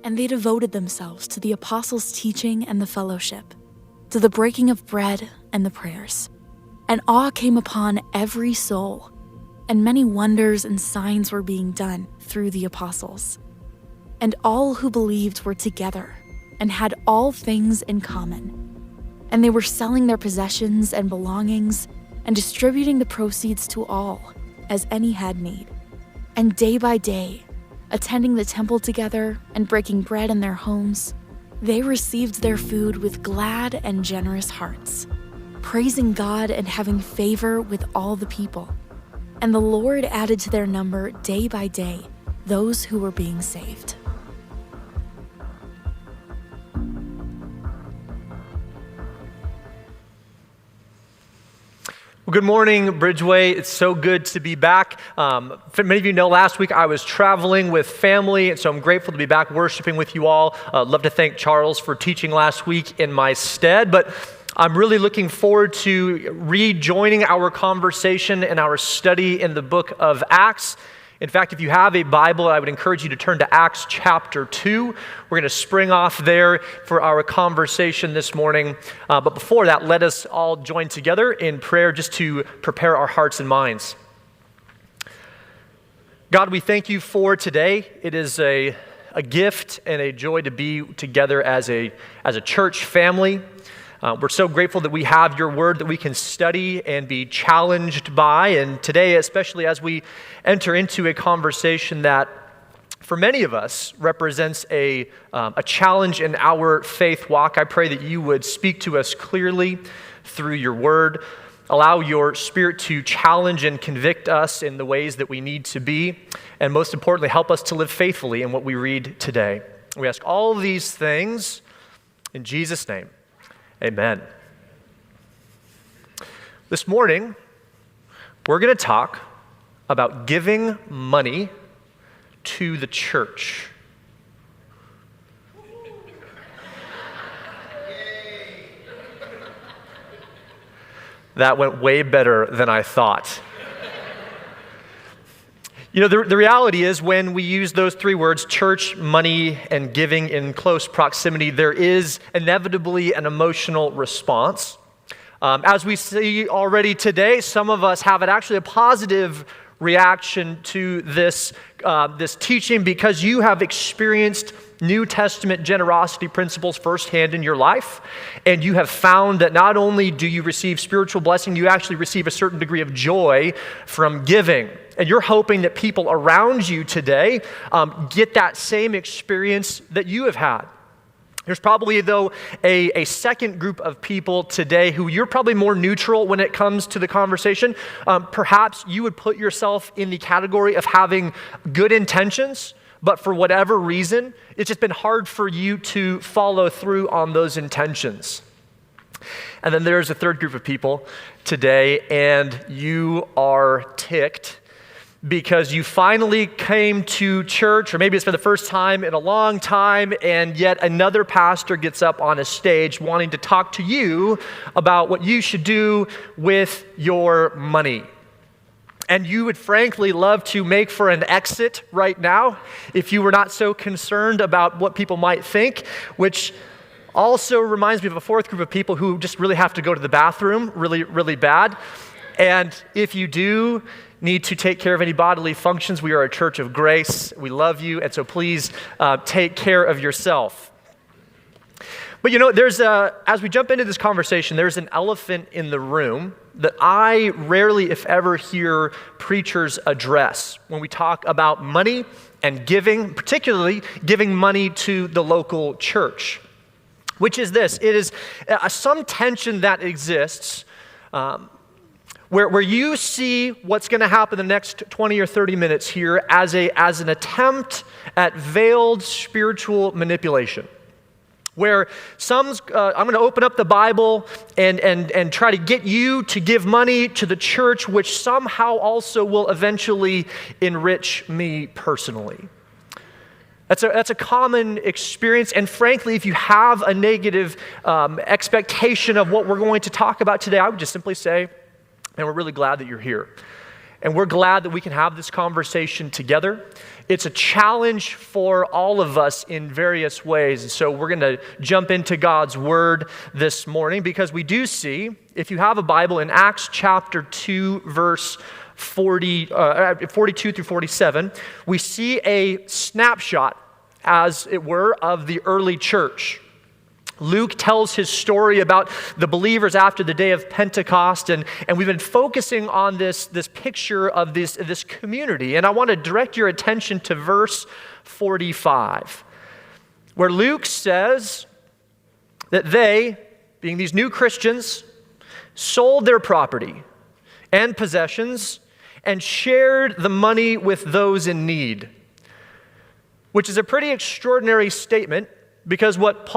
And they devoted themselves to the apostles' teaching and the fellowship, to the breaking of bread and the prayers. And awe came upon every soul, and many wonders and signs were being done through the apostles. And all who believed were together and had all things in common. And they were selling their possessions and belongings and distributing the proceeds to all, as any had need. And day by day, attending the temple together and breaking bread in their homes, they received their food with glad and generous hearts, praising God and having favor with all the people. And the Lord added to their number day by day those who were being saved. Well, good morning, Bridgeway. It's so good to be back. Many of you know last week I was traveling with family, and so I'm grateful to be back worshiping with you all. Love to thank Charles for teaching last week in my stead, but I'm really looking forward to rejoining our conversation and our study in the book of Acts. In fact, if you have a Bible, I would encourage you to turn to Acts chapter 2. We're going to spring off there for our conversation this morning. But before that, let us all join together in prayer just to prepare our hearts and minds. God, we thank you for today. It is a gift and a joy to be together as a church family. We're so grateful that we have your word that we can study and be challenged by. And today, especially as we enter into a conversation that for many of us represents a challenge in our faith walk, I pray that you would speak to us clearly through your word. Allow your spirit to challenge and convict us in the ways that we need to be. And most importantly, help us to live faithfully in what we read today. We ask all of these things in Jesus' name. Amen. This morning, we're going to talk about giving money to the church. That went way better than I thought. You know, the reality is when we use those three words, church, money, and giving in close proximity, there is inevitably an emotional response. As we see already today, some of us have actually a positive reaction to this teaching because you have experienced New Testament generosity principles firsthand in your life, and you have found that not only do you receive spiritual blessing, you actually receive a certain degree of joy from giving. And you're hoping that people around you today get that same experience that you have had. There's probably, though, a second group of people today who you're probably more neutral when it comes to the conversation. Perhaps you would put yourself in the category of having good intentions, but for whatever reason, it's just been hard for you to follow through on those intentions. And then there's a third group of people today, and you are ticked because you finally came to church, or maybe it's for the first time in a long time, and yet another pastor gets up on a stage wanting to talk to you about what you should do with your money. And you would frankly love to make for an exit right now if you were not so concerned about what people might think, which also reminds me of a fourth group of people who just really have to go to the bathroom really, really bad. And if you do need to take care of any bodily functions, we are a church of grace. We love you, and so please take care of yourself. But you know, as we jump into this conversation, there's an elephant in the room that I rarely, if ever, hear preachers address when we talk about money and giving, particularly giving money to the local church, which is this. It is some tension that exists where you see what's going to happen the next 20 or 30 minutes here as an attempt at veiled spiritual manipulation. Where I'm going to open up the Bible and try to get you to give money to the church, which somehow also will eventually enrich me personally. That's a common experience, and frankly, if you have a negative expectation of what we're going to talk about today, I would just simply say, and we're really glad that you're here. And we're glad that we can have this conversation together. it's a challenge for all of us in various ways. And so we're going to jump into God's word this morning because we do see, if you have a Bible, in Acts chapter 2, verse 42 through 47, we see a snapshot, as it were, of the early church. Luke tells his story about the believers after the day of Pentecost, and we've been focusing on this picture of this community. And I want to direct your attention to verse 45, where Luke says that they, being these new Christians, sold their property and possessions and shared the money with those in need, which is a pretty extraordinary statement. Because what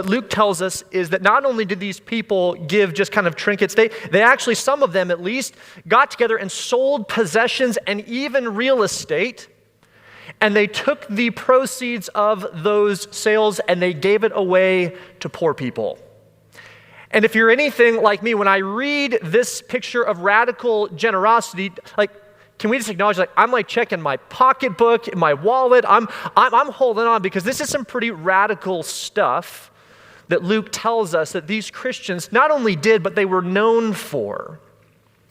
Luke tells us is that not only did these people give just kind of trinkets, they actually, some of them at least, got together and sold possessions and even real estate, and they took the proceeds of those sales and they gave it away to poor people. And if you're anything like me, when I read this picture of radical generosity, can we just acknowledge, I'm checking my pocketbook, my wallet, I'm holding on, because this is some pretty radical stuff that Luke tells us that these Christians not only did, but they were known for.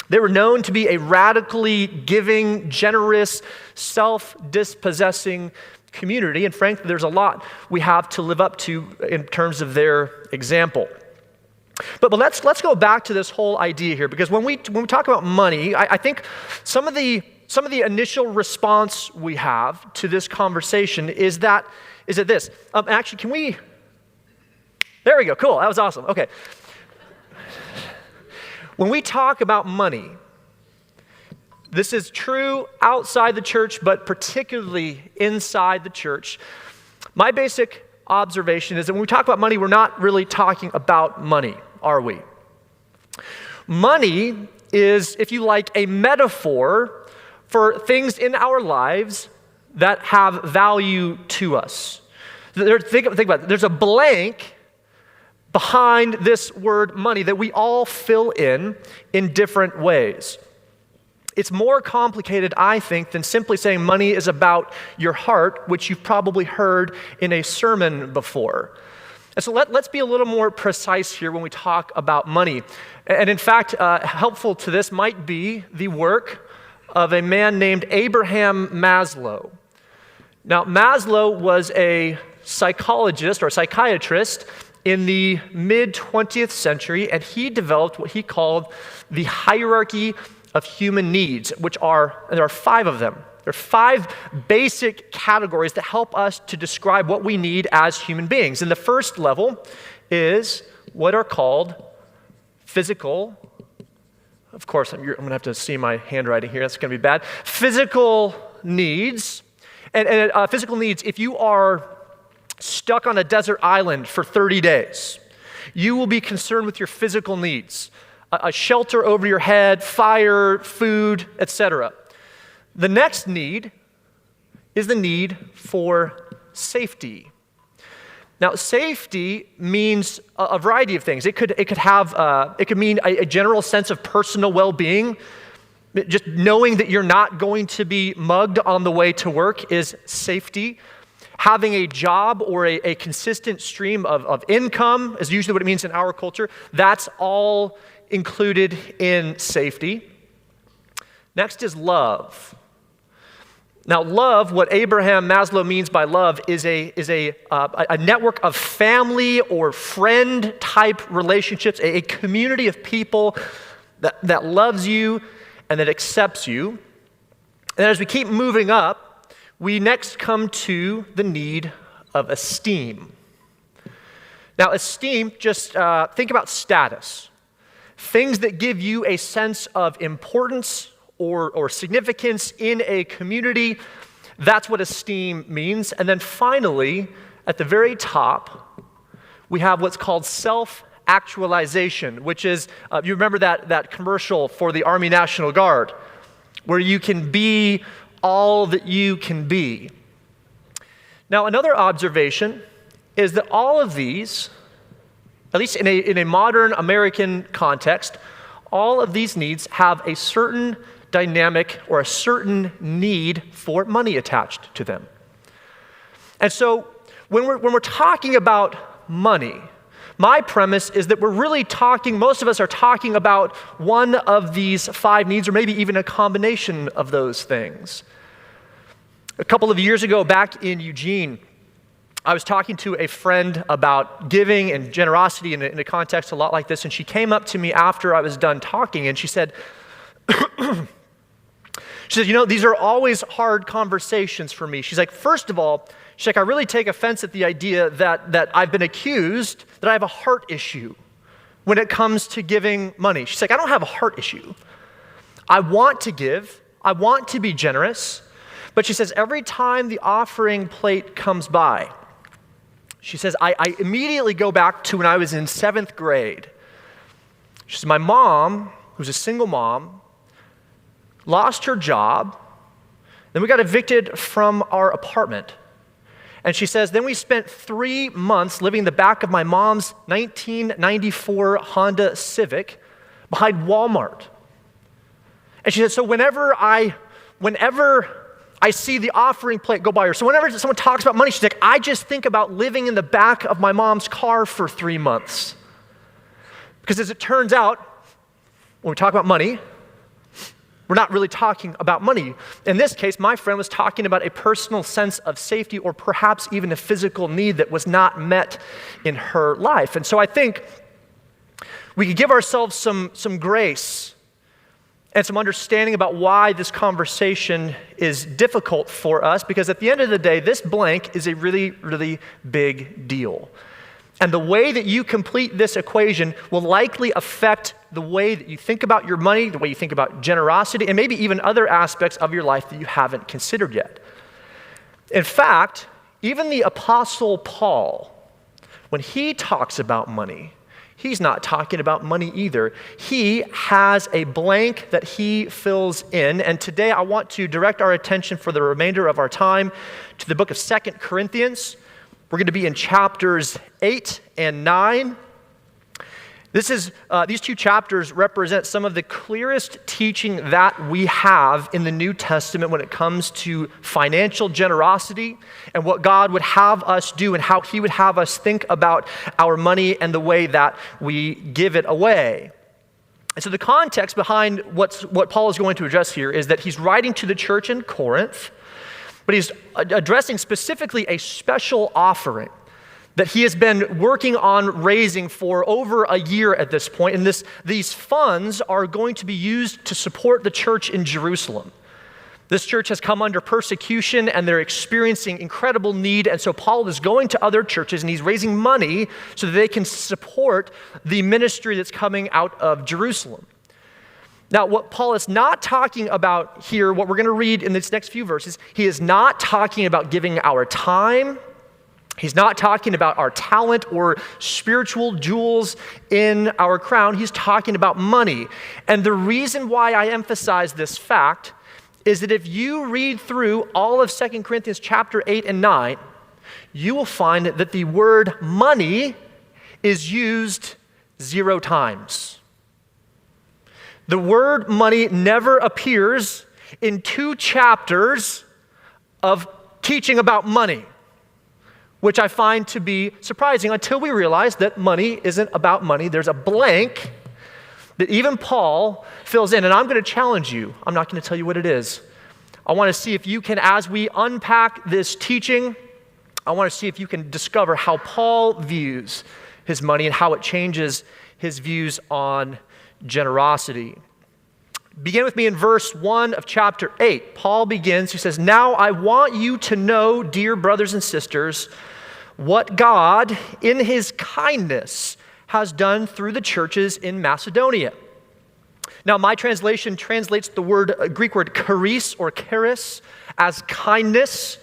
They were known to be a radically giving, generous, self-dispossessing community. And frankly, there's a lot we have to live up to in terms of their example. But let's go back to this whole idea here, because when we talk about money, I think some of the initial response we have to this conversation is that this. Actually, can we? There we go. Cool. That was awesome. Okay. When we talk about money, this is true outside the church, but particularly inside the church. My basic observation is that when we talk about money, we're not really talking about money, are we? Money is, if you like, a metaphor for things in our lives that have value to us. Think about it. There's a blank behind this word money that we all fill in different ways. It's more complicated, I think, than simply saying money is about your heart, which you've probably heard in a sermon before. And so let's be a little more precise here when we talk about money. And in fact, helpful to this might be the work of a man named Abraham Maslow. Now, Maslow was a psychologist or a psychiatrist in the mid-20th century, and he developed what he called the hierarchy of human needs, and there are 5 of them. There are 5 basic categories that help us to describe what we need as human beings. And the first level is what are called physical. Of course, I'm going to have to see my handwriting here. That's going to be bad. Physical needs. And physical needs, if you are stuck on a desert island for 30 days, you will be concerned with your physical needs. A shelter over your head, fire, food, etc. The next need is the need for safety. Now, safety means a variety of things. It could mean a general sense of personal well-being. Just knowing that you're not going to be mugged on the way to work is safety. Having a job or a consistent stream of income is usually what it means in our culture. That's all included in safety. Next is love. Now, love, what Abraham Maslow means by love, is a network of family or friend type relationships, a community of people that loves you and that accepts you. And as we keep moving up, we next come to the need of esteem. Now, esteem, just think about status. Things that give you a sense of importance or significance in a community, that's what esteem means. And then finally, at the very top, we have what's called self-actualization, which is, you remember that commercial for the Army National Guard, where you can be all that you can be. Now, another observation is that all of these, at least in a modern American context, all of these needs have a certain dynamic or a certain need for money attached to them. And so when we're talking about money, my premise is that most of us are talking about one of these 5 needs, or maybe even a combination of those things. A couple of years ago, back in Eugene, I was talking to a friend about giving and generosity in a context a lot like this, and she came up to me after I was done talking, and she said, these are always hard conversations for me. She's like, first of all, I really take offense at the idea that I've been accused that I have a heart issue when it comes to giving money. She's like, I don't have a heart issue. I want to give. I want to be generous. But she says, every time the offering plate comes by, she says, I immediately go back to when I was in 7th grade. She says, my mom, who's a single mom, lost her job. Then we got evicted from our apartment. And she says, then we spent 3 months living in the back of my mom's 1994 Honda Civic behind Walmart. And she said, so whenever I see the offering plate go by, or so whenever someone talks about money, she's like, I just think about living in the back of my mom's car for 3 months. Because as it turns out, when we talk about money, we're not really talking about money. In this case, my friend was talking about a personal sense of safety, or perhaps even a physical need that was not met in her life. And so I think we could give ourselves some grace and some understanding about why this conversation is difficult for us, because at the end of the day, this blank is a really, really big deal. And the way that you complete this equation will likely affect the way that you think about your money, the way you think about generosity, and maybe even other aspects of your life that you haven't considered yet. In fact, even the Apostle Paul, when he talks about money, he's not talking about money either. He has a blank that he fills in. And today I want to direct our attention for the remainder of our time to the book of 2 Corinthians. We're going to be in chapters 8 and 9. These 2 chapters represent some of the clearest teaching that we have in the New Testament when it comes to financial generosity and what God would have us do and how he would have us think about our money and the way that we give it away. And so the context behind what Paul is going to address here is that he's writing to the church in Corinth, but he's addressing specifically a special offering that he has been working on raising for over a year at this point. And these funds are going to be used to support the church in Jerusalem. This church has come under persecution and they're experiencing incredible need. And so Paul is going to other churches and he's raising money so that they can support the ministry that's coming out of Jerusalem. Now, what Paul is not talking about here, what we're going to read in these next few verses, he is not talking about giving our time. He's not talking about our talent or spiritual jewels in our crown. He's talking about money. And the reason why I emphasize this fact is that if you read through all of 2 Corinthians chapter 8 and 9, you will find that the word money is used 0 times. The word money never appears in 2 chapters of teaching about money, which I find to be surprising until we realize that money isn't about money. There's a blank that even Paul fills in, and I'm going to challenge you. I'm not going to tell you what it is. I want to see if you can, as we unpack this teaching, I want to see if you can discover how Paul views his money and how it changes his views on generosity. Begin with me in verse 1 of chapter 8. Paul begins, he says, "Now I want you to know, dear brothers and sisters, what God in his kindness has done through the churches in Macedonia." Now, my translation translates the Greek word charis or charis as kindness,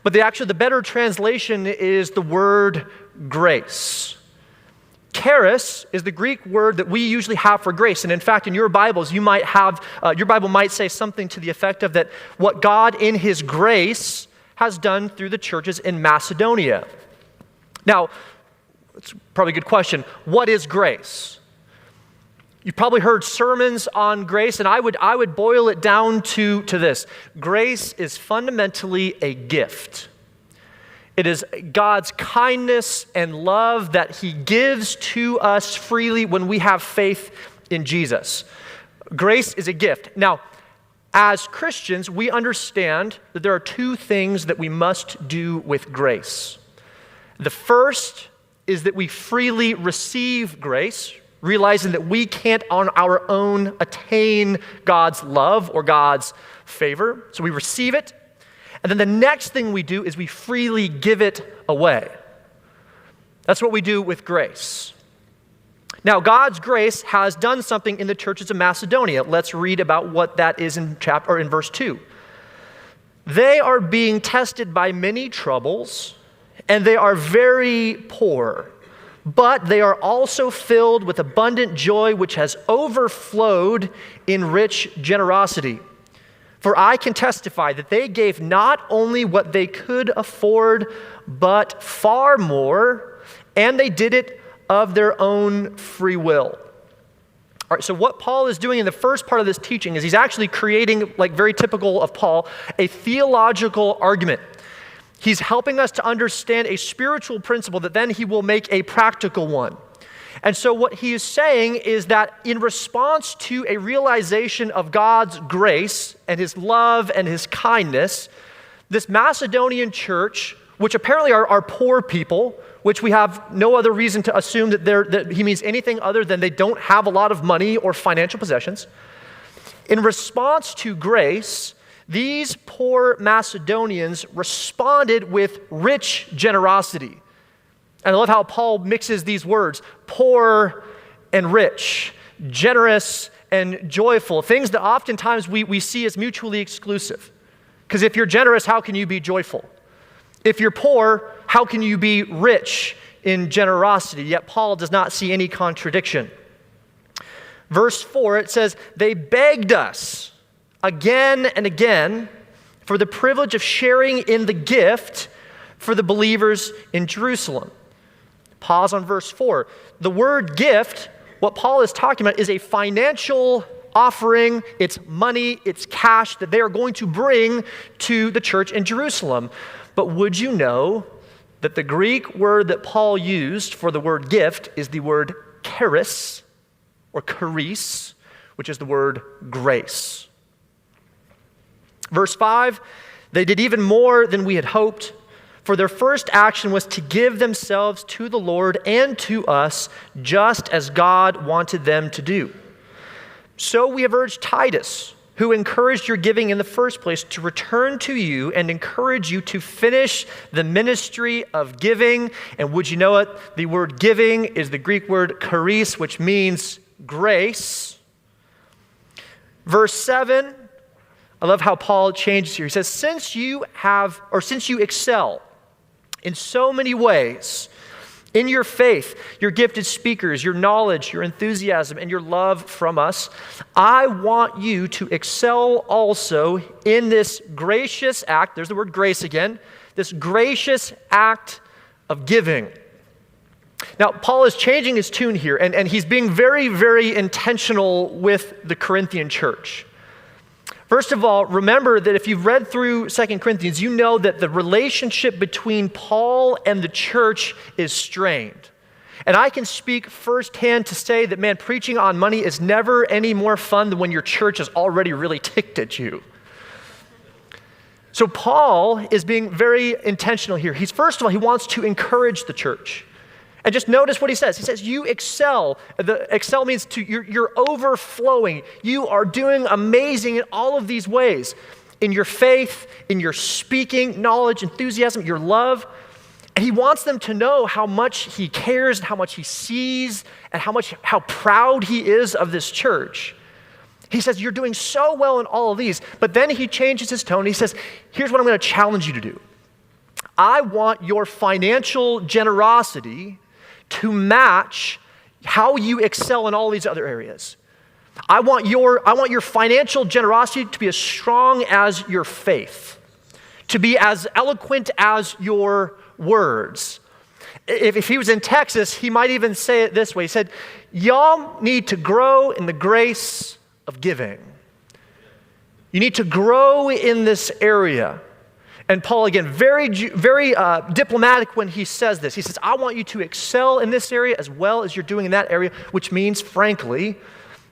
but the better translation is the word grace. Charis is the Greek word that we usually have for grace. And in fact, in your Bibles, you might have, your Bible might say something to the effect of that what God in his grace has done through the churches in Macedonia. Now, it's probably a good question. What is grace? You've probably heard sermons on grace, and I would boil it down to this. Grace is fundamentally a gift. It is God's kindness and love that he gives to us freely when we have faith in Jesus. Grace is a gift. Now, as Christians, we understand that there are two things that we must do with grace. The first is that we freely receive grace, realizing that we can't on our own attain God's love or God's favor. So we receive it. And then the next thing we do is we freely give it away. That's what we do with grace. Now, God's grace has done something in the churches of Macedonia. Let's read about what that is in verse 2. They are being tested by many troubles, and they are very poor. But they are also filled with abundant joy, which has overflowed in rich generosity. For I can testify that they gave not only what they could afford, but far more, and they did it of their own free will. All right, so what Paul is doing in the first part of this teaching is he's actually creating, like very typical of Paul, a theological argument. He's helping us to understand a spiritual principle that then he will make a practical one. And so what he is saying is that in response to a realization of God's grace and his love and his kindness, this Macedonian church, which apparently are poor people, which we have no other reason to assume that he means anything other than they don't have a lot of money or financial possessions. In response to grace, these poor Macedonians responded with rich generosity. And I love how Paul mixes these words, poor and rich, generous and joyful, things that oftentimes we see as mutually exclusive. Because if you're generous, how can you be joyful? If you're poor, how can you be rich in generosity? Yet Paul does not see any contradiction. Verse 4, it says, they begged us again and again for the privilege of sharing in the gift for the believers in Jerusalem. Pause on verse 4. The word gift, what Paul is talking about, is a financial offering. It's money, it's cash that they are going to bring to the church in Jerusalem. But would you know that the Greek word that Paul used for the word gift is the word charis, or charis, which is the word grace. Verse 5, they did even more than we had hoped, for their first action was to give themselves to the Lord and to us, just as God wanted them to do. So we have urged Titus, who encouraged your giving in the first place, to return to you and encourage you to finish the ministry of giving. And would you know it? The word giving is the Greek word charis, which means grace. Verse 7, I love how Paul changes here. He says, since you excel in so many ways, in your faith, your gifted speakers, your knowledge, your enthusiasm, and your love from us, I want you to excel also in this gracious act, there's the word grace again, this gracious act of giving. Now, Paul is changing his tune here, and he's being very, very intentional with the Corinthian church. First of all, remember that if you've read through 2 Corinthians, you know that the relationship between Paul and the church is strained. And I can speak firsthand to say that, man, preaching on money is never any more fun than when your church is already really ticked at you. So Paul is being very intentional here. First of all, he wants to encourage the church. And just notice what he says. He says, you excel. Excel means you're overflowing. You are doing amazing in all of these ways. In your faith, in your speaking, knowledge, enthusiasm, your love. And he wants them to know how much he cares and how much he sees and how proud he is of this church. He says, you're doing so well in all of these. But then he changes his tone. He says, here's what I'm going to challenge you to do. I want your financial generosity to match how you excel in all these other areas. I want your financial generosity to be as strong as your faith, to be as eloquent as your words. If he was in Texas, he might even say it this way. He said, y'all need to grow in the grace of giving. You need to grow in this area. And Paul, again, very diplomatic when he says this. He says, I want you to excel in this area as well as you're doing in that area, which means, frankly,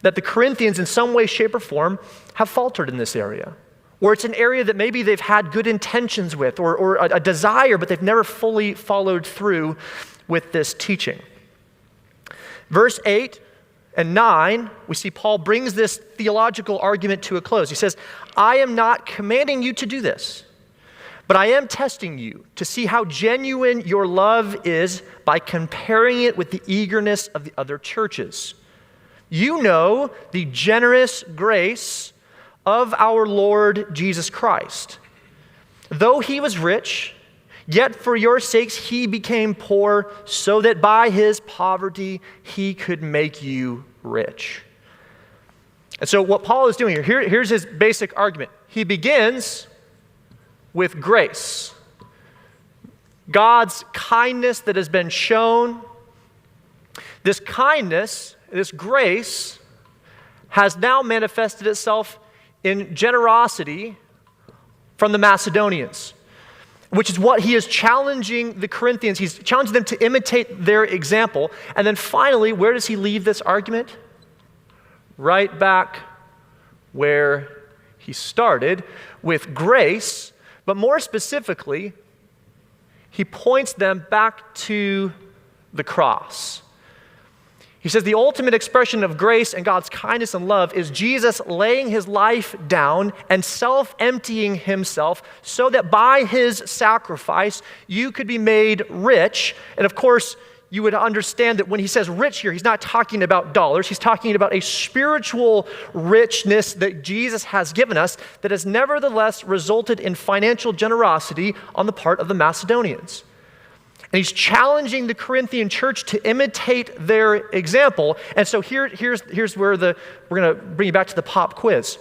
that the Corinthians in some way, shape, or form have faltered in this area. Or it's an area that maybe they've had good intentions with or a desire, but they've never fully followed through with this teaching. Verse 8 and 9, we see Paul brings this theological argument to a close. He says, I am not commanding you to do this, but I am testing you to see how genuine your love is by comparing it with the eagerness of the other churches. You know the generous grace of our Lord Jesus Christ. Though he was rich, yet for your sakes he became poor, so that by his poverty he could make you rich. And so what Paul is doing here's his basic argument. He begins with grace. God's kindness that has been shown. This kindness, this grace, has now manifested itself in generosity from the Macedonians, which is what he is challenging the Corinthians. He's challenging them to imitate their example. And then finally, where does he leave this argument? Right back where he started, with grace, but more specifically, he points them back to the cross. He says the ultimate expression of grace and God's kindness and love is Jesus laying his life down and self-emptying himself so that by his sacrifice you could be made rich. And of course, you would understand that when he says rich here, he's not talking about dollars. He's talking about a spiritual richness that Jesus has given us that has nevertheless resulted in financial generosity on the part of the Macedonians. And he's challenging the Corinthian church to imitate their example. And so here's where we're going to bring you back to the pop quiz.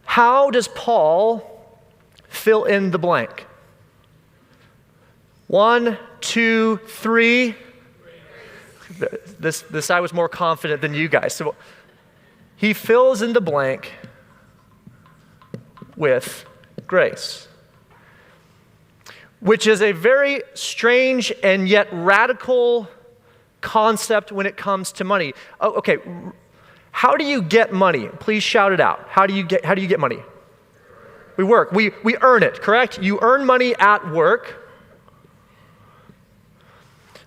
How does Paul fill in the blank? 1, 2, 3. This I was more confident than you guys. So he fills in the blank with grace, which is a very strange and yet radical concept when it comes to money. Oh, okay, how do you get money? Please shout it out. How do you get money? We work. We earn it, correct? You earn money at work.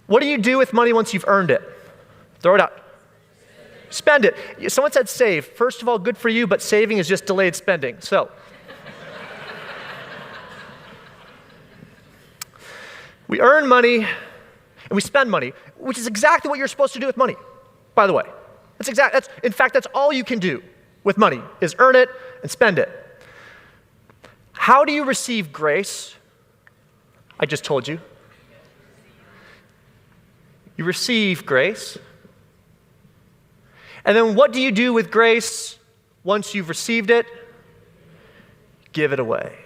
What do you do with money once you've earned it? Throw it out. Spend it. Someone said save. First of all, good for you, but saving is just delayed spending. So, we earn money and we spend money, which is exactly what you're supposed to do with money, by the way. In fact, that's all you can do with money, is earn it and spend it. How do you receive grace? I just told you. You receive grace. And then what do you do with grace once you've received it? Give it away.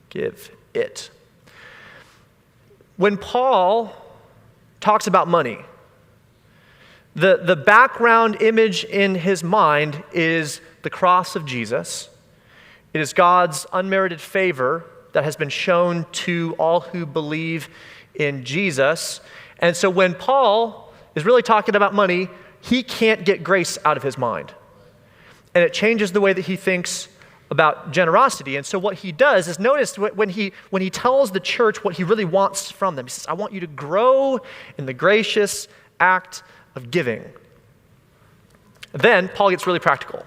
Give it. When Paul talks about money, the background image in his mind is the cross of Jesus. It is God's unmerited favor that has been shown to all who believe in Jesus. And so when Paul is really talking about money, he can't get grace out of his mind. And it changes the way that he thinks about generosity. And so what he does is, notice when he tells the church what he really wants from them, he says, I want you to grow in the gracious act of giving. Then Paul gets really practical.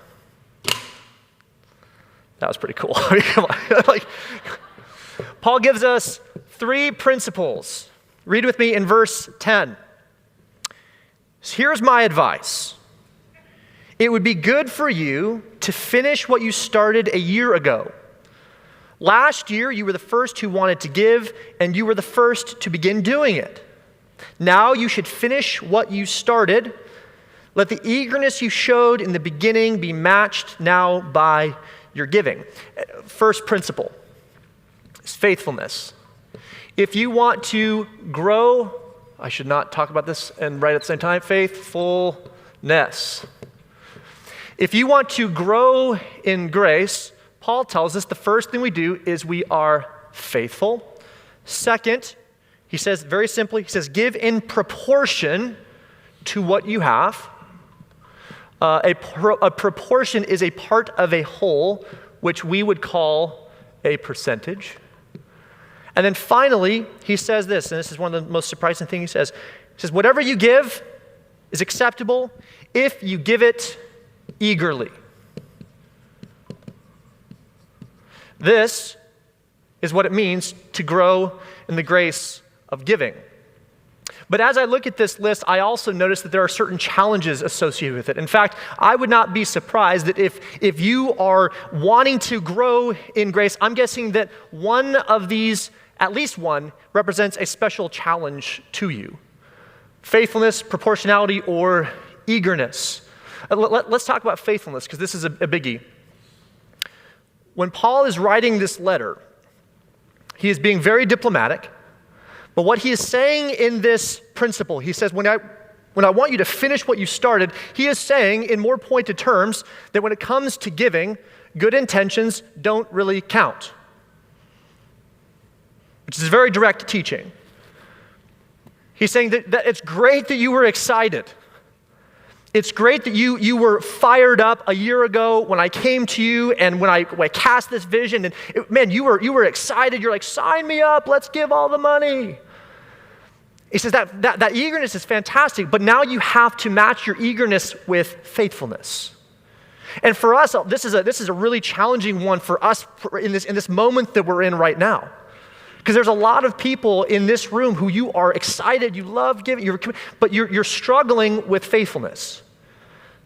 That was pretty cool. Come on. Paul gives us 3 principles. Read with me in verse 10. Here's my advice. It would be good for you to finish what you started a year ago. Last year, you were the first who wanted to give, and you were the first to begin doing it. Now you should finish what you started. Let the eagerness you showed in the beginning be matched now by your giving. First principle is faithfulness. If you want to grow, I should not talk about this and right at the same time, faithfulness. If you want to grow in grace, Paul tells us the first thing we do is we are faithful. Second, he says very simply, he says, give in proportion to what you have. A proportion is a part of a whole, which we would call a percentage. And then finally, he says this, and this is one of the most surprising things he says, whatever you give is acceptable if you give it eagerly. This is what it means to grow in the grace of giving. But as I look at this list, I also notice that there are certain challenges associated with it. In fact, I would not be surprised that if you are wanting to grow in grace, I'm guessing that one of these, at least one, represents a special challenge to you. Faithfulness, proportionality, or eagerness. Let's talk about faithfulness, because this is a biggie. When Paul is writing this letter, he is being very diplomatic. But what he is saying in this principle, he says, when I want you to finish what you started, he is saying in more pointed terms that when it comes to giving, good intentions don't really count. Which is very direct teaching. He's saying that it's great that you were excited. It's great that you were fired up a year ago when I came to you and when I cast this vision. And you were excited. You're like, sign me up. Let's give all the money. He says that eagerness is fantastic, but now you have to match your eagerness with faithfulness. And for us, this is a really challenging one for us in this moment that we're in right now. Because there's a lot of people in this room who you are excited, you love giving, but you're struggling with faithfulness.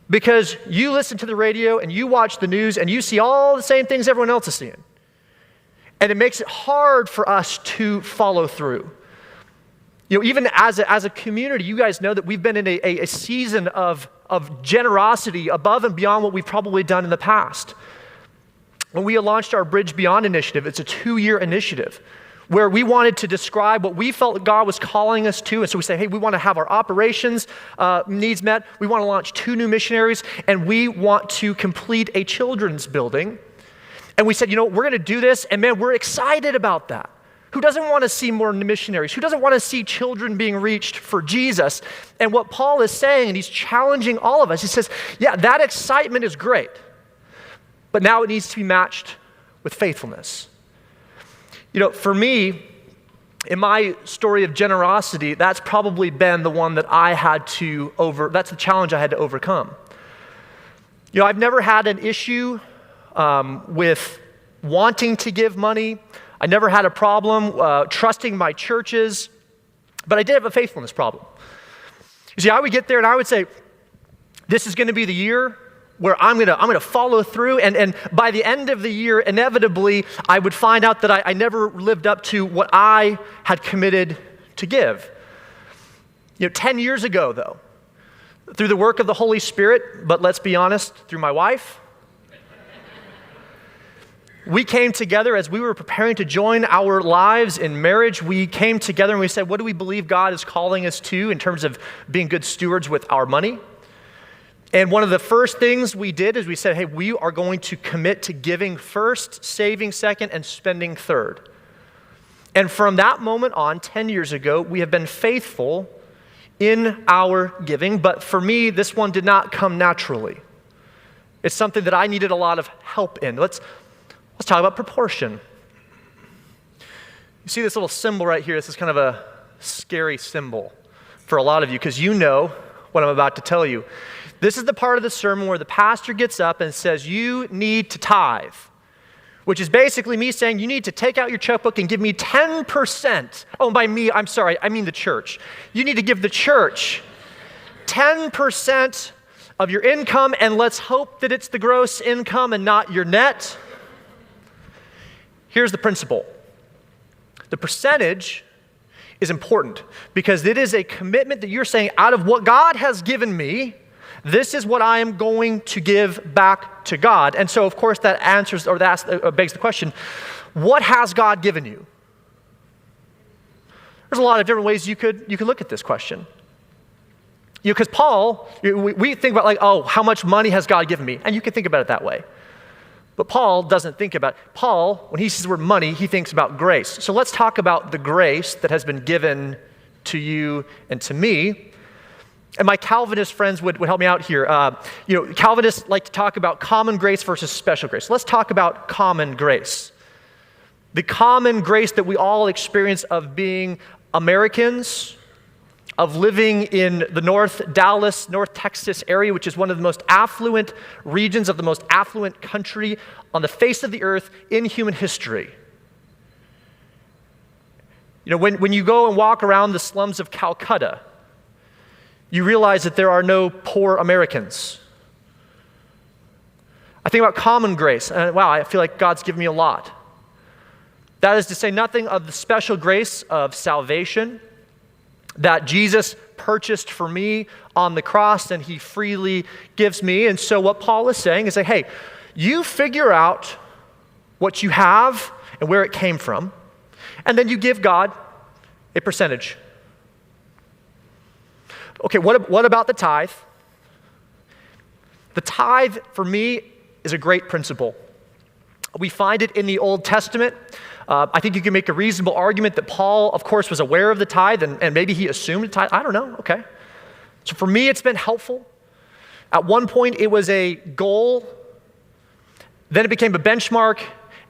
Because you listen to the radio and you watch the news and you see all the same things everyone else is seeing. And it makes it hard for us to follow through. Even as a community, you guys know that we've been in a season of generosity above and beyond what we've probably done in the past. When we launched our Bridge Beyond initiative, it's a 2-year initiative where we wanted to describe what we felt God was calling us to. And so we say, hey, we want to have our operations needs met. We want to launch 2 new missionaries, and we want to complete a children's building. And we said, we're going to do this, and man, we're excited about that. Who doesn't want to see more missionaries? Who doesn't want to see children being reached for Jesus? And what Paul is saying, and he's challenging all of us, he says, yeah, that excitement is great, but now it needs to be matched with faithfulness. For me, in my story of generosity, that's probably been the one that that's the challenge I had to overcome. I've never had an issue with wanting to give money. I never had a problem trusting my churches, but I did have a faithfulness problem. You see, I would get there and I would say, this is going to be the year where I'm gonna follow through, and by the end of the year, inevitably, I would find out that I never lived up to what I had committed to give. 10 years ago, though, through the work of the Holy Spirit, but let's be honest, through my wife, we came together as we were preparing to join our lives in marriage. We came together and we said, what do we believe God is calling us to in terms of being good stewards with our money? And one of the first things we did is we said, hey, we are going to commit to giving first, saving second, and spending third. And from that moment on, 10 years ago, we have been faithful in our giving. But for me, this one did not come naturally. It's something that I needed a lot of help in. Let's talk about proportion. You see this little symbol right here. This is kind of a scary symbol for a lot of you because you know what I'm about to tell you. This is the part of the sermon where the pastor gets up and says, you need to tithe, which is basically me saying you need to take out your checkbook and give me 10%. Oh, by me, I'm sorry, I mean the church. You need to give the church 10% of your income, and let's hope that it's the gross income and not your net. Here's the principle. The percentage is important because it is a commitment that you're saying out of what God has given me, this is what I am going to give back to God. And so, of course, that begs the question, what has God given you? There's a lot of different ways you could look at this question. Because Paul, we think about like, oh, how much money has God given me? And you can think about it that way. But Paul doesn't think about it. Paul, when he sees the word money, he thinks about grace. So let's talk about the grace that has been given to you and to me. And my Calvinist friends would help me out here. Calvinists like to talk about common grace versus special grace. Let's talk about common grace. The common grace that we all experience of being Americans, of living in the North Dallas, North Texas area, which is one of the most affluent regions of the most affluent country on the face of the earth in human history. You know, when you go and walk around the slums of Calcutta, you realize that there are no poor Americans. I think about common grace, and wow, I feel like God's given me a lot. That is to say nothing of the special grace of salvation that Jesus purchased for me on the cross and he freely gives me. And so what Paul is saying is, hey, you figure out what you have and where it came from, and then you give God a percentage. Okay, what about the tithe? The tithe, for me, is a great principle. We find it in the Old Testament. I think you can make a reasonable argument that Paul, of course, was aware of the tithe and maybe he assumed the tithe. I don't know, okay. So for me, it's been helpful. At one point, it was a goal. Then it became a benchmark.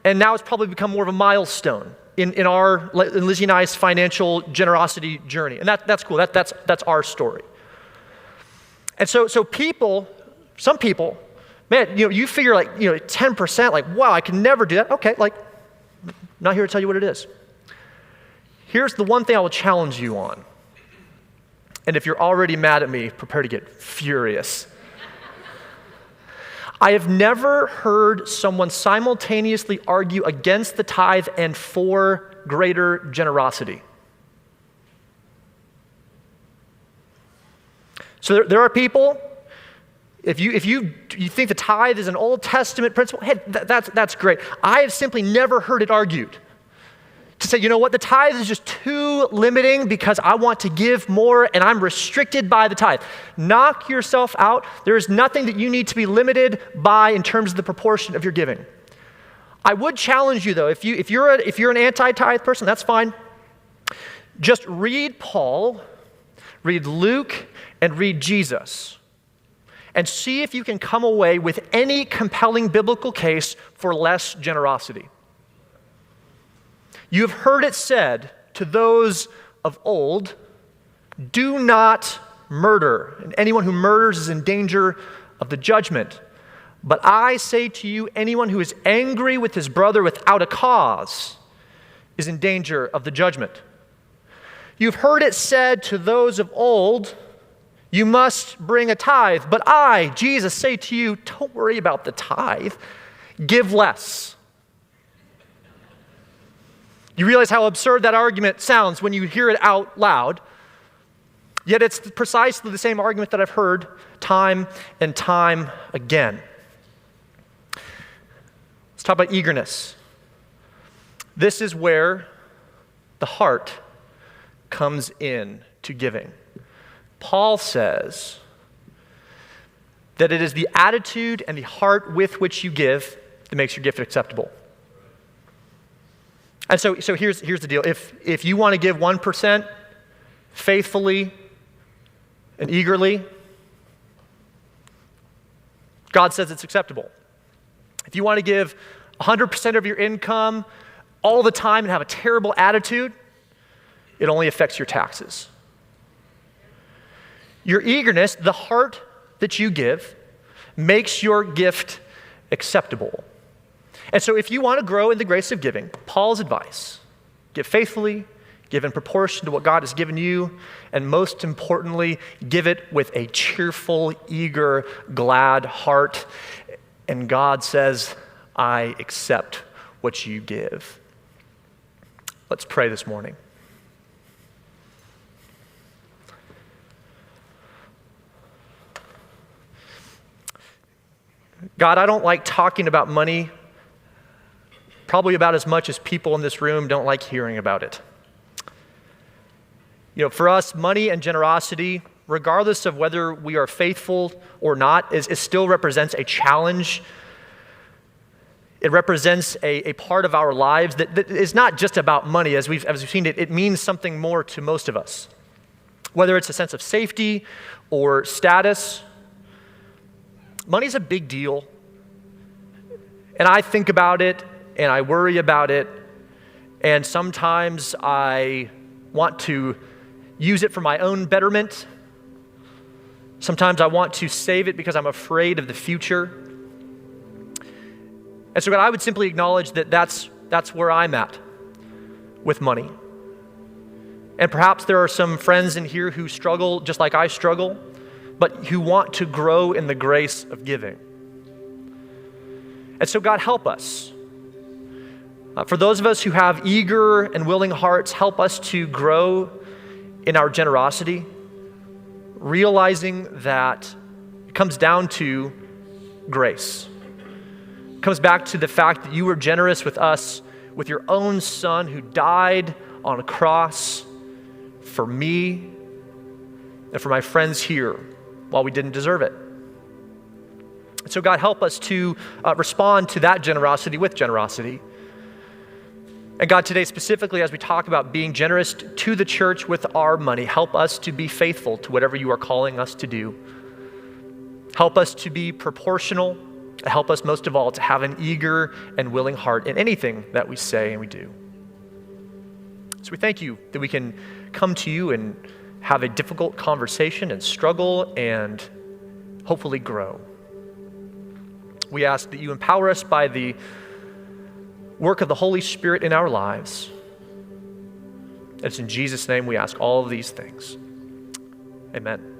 And now it's probably become more of a milestone in Lizzie and I's financial generosity journey. And that's cool. That's our story. And so some people, man, you figure 10%, like, wow, I can never do that. Okay, not here to tell you what it is. Here's the one thing I will challenge you on. And if you're already mad at me, prepare to get furious. I have never heard someone simultaneously argue against the tithe and for greater generosity. So there are people, if you think the tithe is an Old Testament principle, hey, that's great. I have simply never heard it argued to say, you know what, the tithe is just too limiting because I want to give more and I'm restricted by the tithe. Knock yourself out. There is nothing that you need to be limited by in terms of the proportion of your giving. I would challenge you though, if you're an anti-tithe person, that's fine. Just read Paul, read Luke, and read Jesus. And see if you can come away with any compelling biblical case for less generosity. You have heard it said to those of old, do not murder, and anyone who murders is in danger of the judgment. But I say to you, anyone who is angry with his brother without a cause is in danger of the judgment. You've heard it said to those of old, you must bring a tithe. But I, Jesus, say to you, don't worry about the tithe. Give less. You realize how absurd that argument sounds when you hear it out loud. Yet it's precisely the same argument that I've heard time and time again. Let's talk about eagerness. This is where the heart comes in to giving. Paul says that it is the attitude and the heart with which you give that makes your gift acceptable. And so here's the deal. If you want to give 1% faithfully and eagerly, God says it's acceptable. If you want to give 100% of your income all the time and have a terrible attitude, it only affects your taxes. Your eagerness, the heart that you give, makes your gift acceptable. And so if you want to grow in the grace of giving, Paul's advice, give faithfully, give in proportion to what God has given you, and most importantly, give it with a cheerful, eager, glad heart. And God says, I accept what you give. Let's pray this morning. God, I don't like talking about money probably about as much as people in this room don't like hearing about it. For us, money and generosity, regardless of whether we are faithful or not, it still represents a challenge. It represents a part of our lives that is not just about money. As we've seen it means something more to most of us. Whether it's a sense of safety or status, money's a big deal. And I think about it, and I worry about it, and sometimes I want to use it for my own betterment. Sometimes I want to save it because I'm afraid of the future. And so God, I would simply acknowledge that that's where I'm at with money. And perhaps there are some friends in here who struggle just like I struggle, but who want to grow in the grace of giving. And so God, help us. For those of us who have eager and willing hearts, help us to grow in our generosity, realizing that it comes down to grace. It comes back to the fact that you were generous with us with your own Son who died on a cross for me and for my friends here while we didn't deserve it. And so God, help us to respond to that generosity with generosity. And God, today specifically, as we talk about being generous to the church with our money, help us to be faithful to whatever you are calling us to do. Help us to be proportional. Help us most of all to have an eager and willing heart in anything that we say and we do. So we thank you that we can come to you and have a difficult conversation and struggle and hopefully grow. We ask that you empower us by the work of the Holy Spirit in our lives. It's in Jesus' name we ask all of these things. Amen.